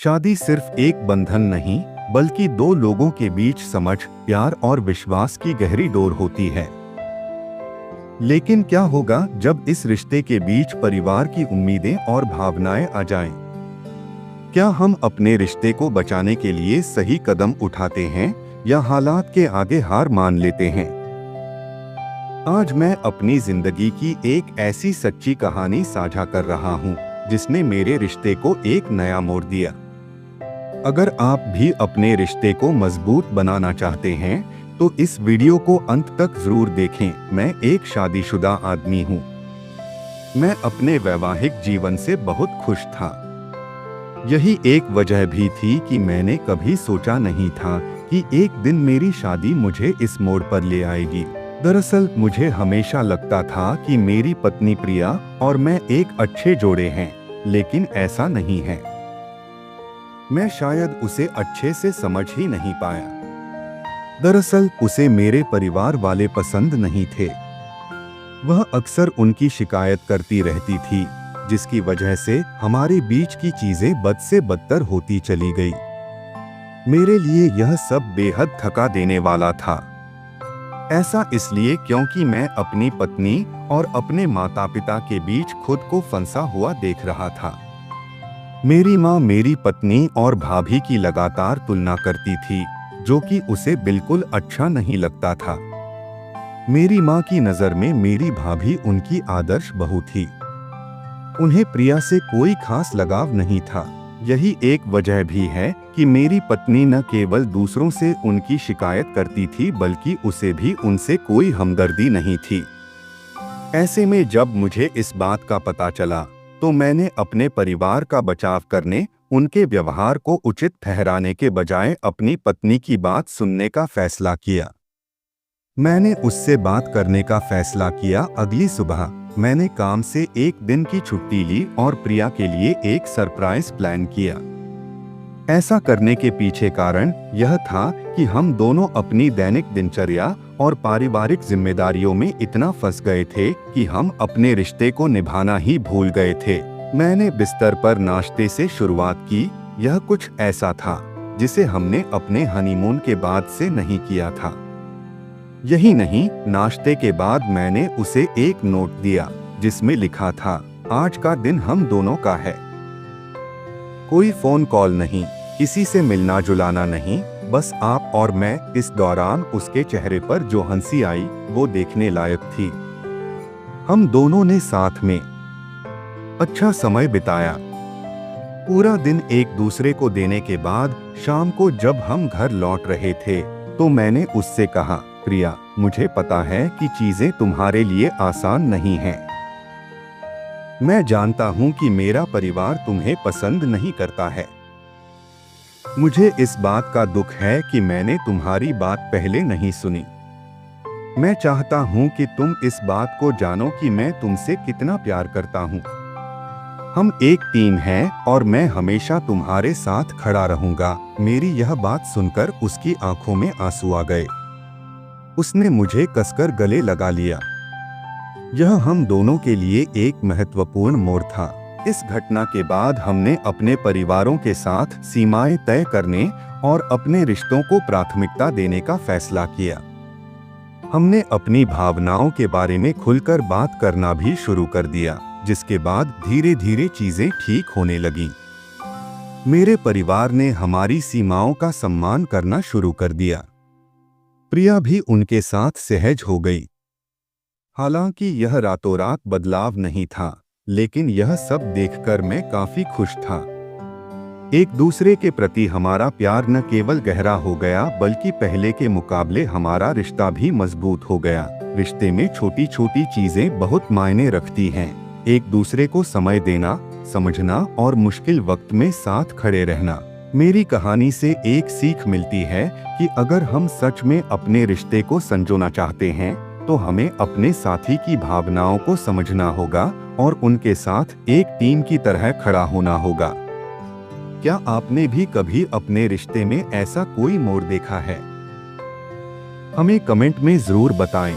शादी सिर्फ एक बंधन नहीं, बल्कि दो लोगों के बीच समझ, प्यार और विश्वास की गहरी डोर होती है। लेकिन क्या होगा जब इस रिश्ते के बीच परिवार की उम्मीदें और भावनाएं आ जाएं? क्या हम अपने रिश्ते को बचाने के लिए सही कदम उठाते हैं या हालात के आगे हार मान लेते हैं? आज मैं अपनी जिंदगी की एक ऐसी सच्ची कहानी साझा कर रहा हूं, जिसने मेरे रिश्ते को एक नया मोड़ दिया। अगर आप भी अपने रिश्ते को मजबूत बनाना चाहते हैं, तो इस वीडियो को अंत तक जरूर देखें। मैं एक शादीशुदा आदमी हूं। मैं अपने वैवाहिक जीवन से बहुत खुश था। यही एक वजह भी थी कि मैंने कभी सोचा नहीं था कि एक दिन मेरी शादी मुझे इस मोड़ पर ले आएगी। दरअसल मुझे हमेशा लगता था कि मेरी पत्नी प्रिया और मैं एक अच्छे जोड़े हैं, लेकिन ऐसा नहीं है। मैं शायद उसे अच्छे से समझ ही नहीं पाया। दरअसल उसे मेरे परिवार वाले पसंद नहीं थे। वह अक्सर उनकी शिकायत करती रहती थी, जिसकी वजह से हमारे बीच की चीजें बद से बदतर होती चली गई। मेरे लिए यह सब बेहद थका देने वाला था। ऐसा इसलिए क्योंकि मैं अपनी पत्नी और अपने माता पिता के बीच खुद को फंसा हुआ देख रहा था। मेरी माँ मेरी पत्नी और भाभी की लगातार तुलना करती थी, जो कि उसे बिल्कुल अच्छा नहीं लगता था। मेरी माँ की नज़र में मेरी भाभी उनकी आदर्श बहू थी। उन्हें प्रिया से कोई खास लगाव नहीं था। यही एक वजह भी है कि मेरी पत्नी न केवल दूसरों से उनकी शिकायत करती थी, बल्कि उसे भी उनसे कोई हमदर्दी नहीं थी। ऐसे में जब मुझे इस बात का पता चला, तो मैंने अपने परिवार का बचाव करने, उनके व्यवहार को उचित ठहराने के बजाय अपनी पत्नी की बात सुनने का फैसला किया। मैंने उससे बात करने का फैसला किया। अगली सुबह मैंने काम से एक दिन की छुट्टी ली और प्रिया के लिए एक सरप्राइज प्लान किया। ऐसा करने के पीछे कारण यह था कि हम दोनों अपनी दैनिक दिनचर्या और पारिवारिक जिम्मेदारियों में इतना फंस गए थे कि हम अपने रिश्ते को निभाना ही भूल गए थे। मैंने बिस्तर पर नाश्ते से शुरुआत की। यह कुछ ऐसा था जिसे हमने अपने हनीमून के बाद से नहीं किया था। यही नहीं, नाश्ते के बाद मैंने उसे एक नोट दिया, जिसमें लिखा था, आज का दिन हम दोनों का है। कोई फोन कॉल नहीं, किसी से मिलना जुलाना नहीं, बस आप और मैं। इस दौरान उसके चेहरे पर जो हंसी आई, वो देखने लायक थी। हम दोनों ने साथ में अच्छा समय बिताया। पूरा दिन एक दूसरे को देने के बाद शाम को जब हम घर लौट रहे थे, तो मैंने उससे कहा, प्रिया, मुझे पता है कि चीजें तुम्हारे लिए आसान नहीं हैं। मैं जानता हूं कि मेरा परिवार तुम्हें पसंद नहीं करता है। मुझे इस बात का दुख है कि मैंने तुम्हारी बात पहले नहीं सुनी। मैं चाहता हूं कि तुम इस बात को जानो कि मैं तुमसे कितना प्यार करता हूं। हम एक टीम हैं और मैं हमेशा तुम्हारे साथ खड़ा रहूंगा। मेरी यह बात सुनकर उसकी आंखों में आंसू आ गए। उसने मुझे कसकर गले लगा लिया। यह हम दोनों के लिए एक महत्वपूर्ण मोड़ था। इस घटना के बाद हमने अपने परिवारों के साथ सीमाएं तय करने और अपने रिश्तों को प्राथमिकता देने का फैसला किया। हमने अपनी भावनाओं के बारे में खुलकर बात करना भी शुरू कर दिया, जिसके बाद धीरे धीरे चीजें ठीक होने लगीं। मेरे परिवार ने हमारी सीमाओं का सम्मान करना शुरू कर दिया। प्रिया भी उनके साथ सहज हो गई। हालांकि यह रातों रात बदलाव नहीं था, लेकिन यह सब देखकर मैं काफी खुश था। एक दूसरे के प्रति हमारा प्यार न केवल गहरा हो गया, बल्कि पहले के मुकाबले हमारा रिश्ता भी मजबूत हो गया। रिश्ते में छोटी छोटी चीजें बहुत मायने रखती हैं। एक दूसरे को समय देना, समझना और मुश्किल वक्त में साथ खड़े रहना। मेरी कहानी से एक सीख मिलती है कि अगर हम सच में अपने रिश्ते को संजोना चाहते हैं, तो हमें अपने साथी की भावनाओं को समझना होगा और उनके साथ एक टीम की तरह खड़ा होना होगा। क्या आपने भी कभी अपने रिश्ते में ऐसा कोई मोड़ देखा है? हमें कमेंट में जरूर बताएं।